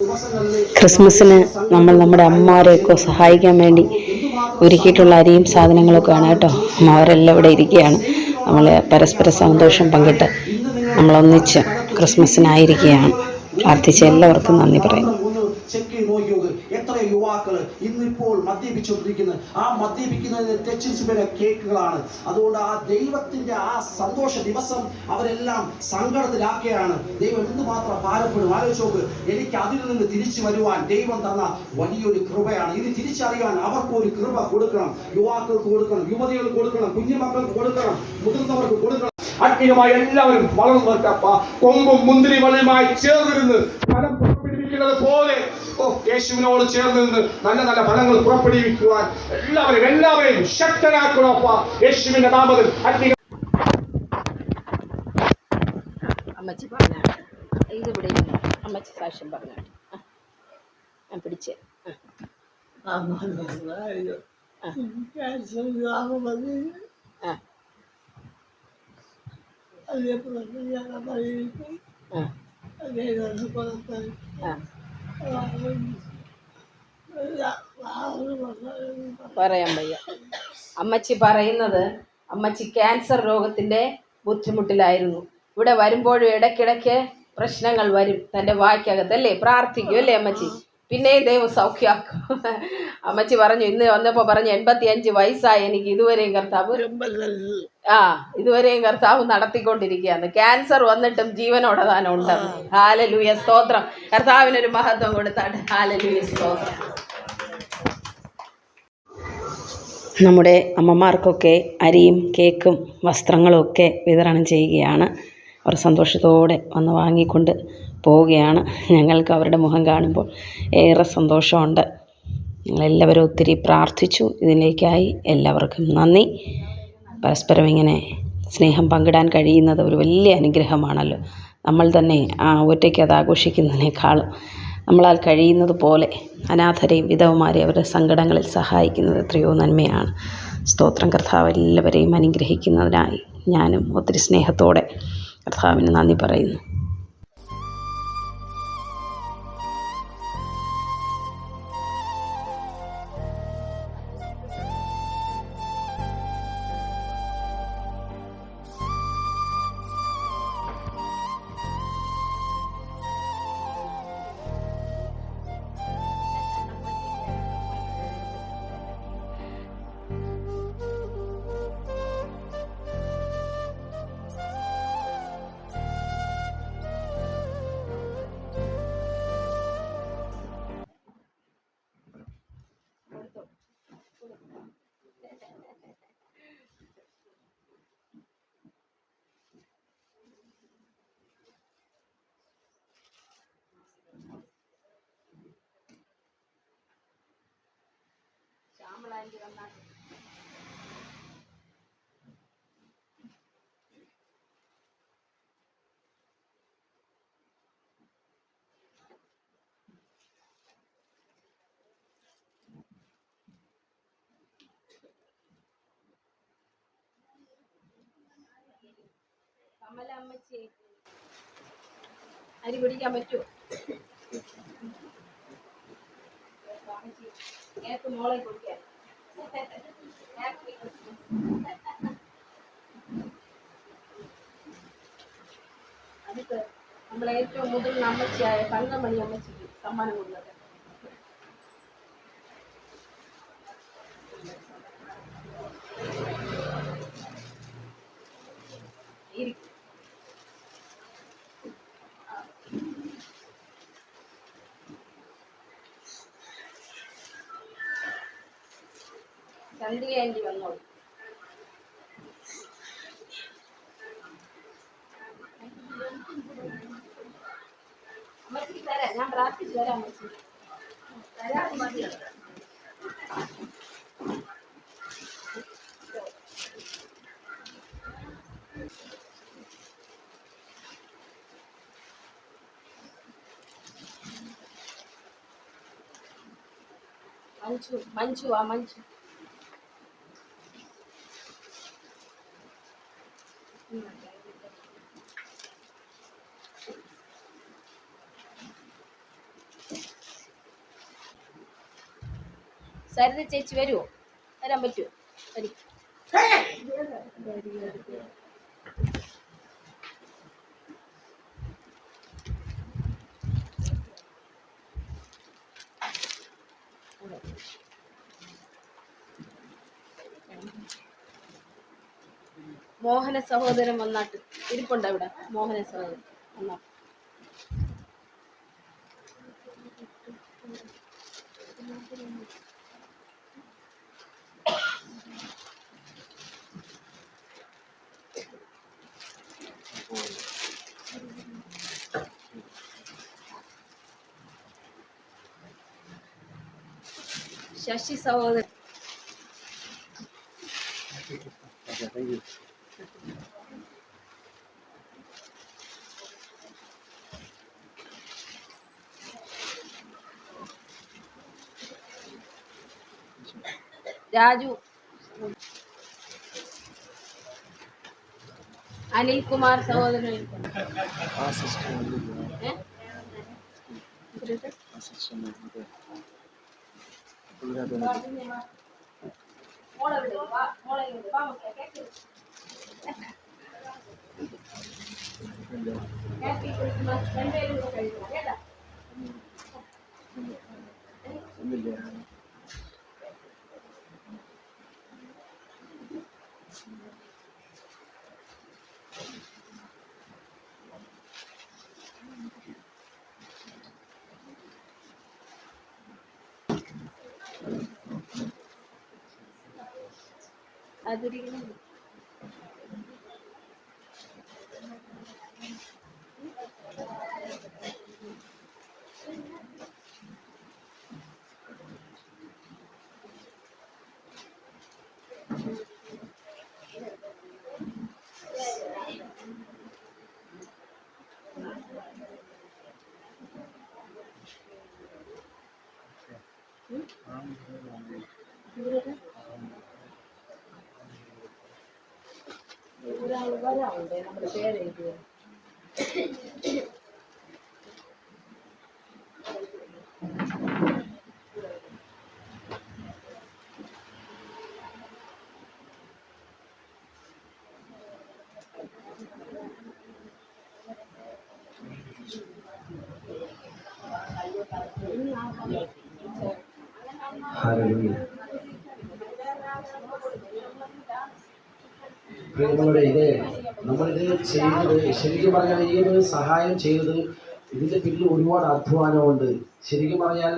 ക്രിസ്മസിന് നമ്മൾ നമ്മുടെ അമ്മമാരെയൊക്കെ സഹായിക്കാൻ വേണ്ടി ഒരുക്കിയിട്ടുള്ള അരിയും സാധനങ്ങളൊക്കെയാണ് കേട്ടോ. അവരെല്ലാം ഇവിടെ ഇരിക്കുകയാണ്. നമ്മൾ പരസ്പര സന്തോഷം പങ്കിട്ട് നമ്മളൊന്നിച്ച് ക്രിസ്മസിനായിരിക്കുകയാണ്. പ്രാർത്ഥിച്ച എല്ലാവർക്കും നന്ദി പറയുന്നു. ചെക്ക് നോക്കിയോ, എത്ര യുവാക്കൾ ഇന്നിപ്പോൾ മദ്യപിച്ചുകൊണ്ടിരിക്കുന്നത്. ആ മദ്യപിക്കുന്നതിന് തെച്ചിൻസുകളുടെ കേക്കുകളാണ്. അതുകൊണ്ട് ആ ദൈവത്തിന്റെ ആ സന്തോഷ ദിവസം അവരെല്ലാം സങ്കടത്തിലാക്കുകയാണ്. ദൈവം എന്തുമാത്രം ഭാരപ്പെടും ആലോചിച്ച് നോക്ക്. എനിക്ക് അതിൽ നിന്ന് തിരിച്ചു വരുവാൻ ദൈവം തന്ന വലിയൊരു കൃപയാണ്. ഇത് തിരിച്ചറിയാൻ അവർക്ക് ഒരു കൃപ കൊടുക്കണം. യുവാക്കൾക്ക് കൊടുക്കണം, യുവതികൾക്ക് കൊടുക്കണം, കുഞ്ഞുമക്കൾക്ക് കൊടുക്കണം, മുതിർന്നവർക്ക് കൊടുക്കണം. ആത്മീയമായി എല്ലാവരും വളർന്നവർക്കപ്പ കൊമ്പും മുന്തിരി വള്ളിയുമായി ചേർന്നിരുന്ന് ഫലം പുറപ്പെടുവിക്കുന്നത് പോലെ യേശുവിനോട് ചേർന്ന് നിന്ന് നല്ല നല്ല ഫലങ്ങൾ പുറപ്പെടുവിക്കുവാൻ എല്ലാവരെയും ശക്തരാക്കണപ്പ യേശുവിന്റെ നാമത്തിൽ. അമ്മച്ചി പറഞ്ഞാട്ടെ, ഇത് ഇവിടെ അമ്മച്ചി സാക്ഷ്യം പറഞ്ഞാട്ടെ. ഞാൻ പിടിച്ചേ. പറയാൻ വയ്യ. അമ്മച്ചി പറയുന്നത് അമ്മച്ചി ക്യാൻസർ രോഗത്തിന്റെ ബുദ്ധിമുട്ടിലായിരുന്നു. ഇവിടെ വരുമ്പോഴും ഇടയ്ക്കിടയ്ക്ക് പ്രശ്നങ്ങൾ വരും തൻ്റെ വായ്ക്കകത്ത് അല്ലേ. പ്രാർത്ഥിക്കും അല്ലേ അമ്മച്ചി. പിന്നെയും ദൈവം സൗഖ്യമാക്കും. അമ്മച്ചി പറഞ്ഞു, ഇന്ന് വന്നപ്പോൾ പറഞ്ഞു 85 വയസ്സായി എനിക്ക്, ഇതുവരെയും കർത്താവ് നടത്തിക്കൊണ്ടിരിക്കുകയാണ്. ക്യാൻസർ വന്നിട്ടും ജീവനോടെ താനും ഉണ്ടെന്ന്. ഹല്ലേലൂയ, സ്തോത്രം. കർത്താവിനൊരു മഹത്വം കൊടുത്താട്ടെ. ഹല്ലേലൂയ, സ്തോത്രം. നമ്മുടെ അമ്മമാർക്കൊക്കെ അരിയും കേക്കും വസ്ത്രങ്ങളും ഒക്കെ വിതരണം ചെയ്യുകയാണ്. അവർ സന്തോഷത്തോടെ വന്ന് വാങ്ങിക്കൊണ്ട് പോവുകയാണ്. ഞങ്ങൾക്ക് അവരുടെ മുഖം കാണുമ്പോൾ ഏറെ സന്തോഷമുണ്ട്. ഞങ്ങളെല്ലാവരും ഒത്തിരി പ്രാർത്ഥിച്ചു. ഇതിലേക്കായി എല്ലാവർക്കും നന്ദി. പരസ്പരം ഇങ്ങനെ സ്നേഹം പങ്കിടാൻ കഴിയുന്നത് ഒരു വലിയ അനുഗ്രഹമാണല്ലോ. നമ്മൾ തന്നെ ഒറ്റയ്ക്ക് അത് ആഘോഷിക്കുന്നതിനേക്കാളും നമ്മളാൽ കഴിയുന്നത് പോലെ അനാഥരെയും വിധവമാരെയും അവരുടെ സങ്കടങ്ങളിൽ സഹായിക്കുന്നത് എത്രയോ നന്മയാണ്. സ്തോത്രം. കർത്താവ് എല്ലാവരെയും അനുഗ്രഹിക്കുന്നതിനായി ഞാനും ഒത്തിരി സ്നേഹത്തോടെ കർത്താവിന് നന്ദി പറയുന്നു. അമ്മച്ചി അരി പിടിക്കാൻ പറ്റുമോ? മോളെ കുടിക്കാൻ അടുത്ത് നമ്മളെ ഏറ്റവും മുതിർന്ന അമ്മച്ചിയായ തങ്കമണി അമ്മച്ചിക്ക് സമ്മാനം കൊടുക്കുന്നത്. ചന്ദ്രിക ആൻറ്റി വന്നോളൂ. അമ്മച്ചിക്ക് തരാം, ഞാൻ പ്രാർത്ഥിച്ചു തരാം. അമ്മച്ചി തരാം, മതി. മഞ്ജു മഞ്ജു സരിത ചേച്ചി വരുമോ? വരാൻ പറ്റുമോ? വരി. മോഹന സഹോദരൻ വന്നാട്ട് ഇരിപ്പുണ്ട് അവിടെ. മോഹന സഹോദരൻ വന്നാട്ട്. ശശി സഹോദരൻ. രാജു. അനിൽ കുമാർ സഹോദരൻ. അതിരിക്കുന്നു. ഒരാൾ വരാറുണ്ട് നമ്മുടെ പേരെഴുതിയ. പ്രിയമുള്ളവരെ, നമ്മളിത് ചെയ്യുന്നത്, ശരിക്കും പറഞ്ഞാൽ ഈ ഒരു സഹായം ചെയ്തത് ഇതിൻ്റെ പിന്നിൽ ഒരുപാട് അധ്വാനമുണ്ട്. ശരിക്കും പറഞ്ഞാൽ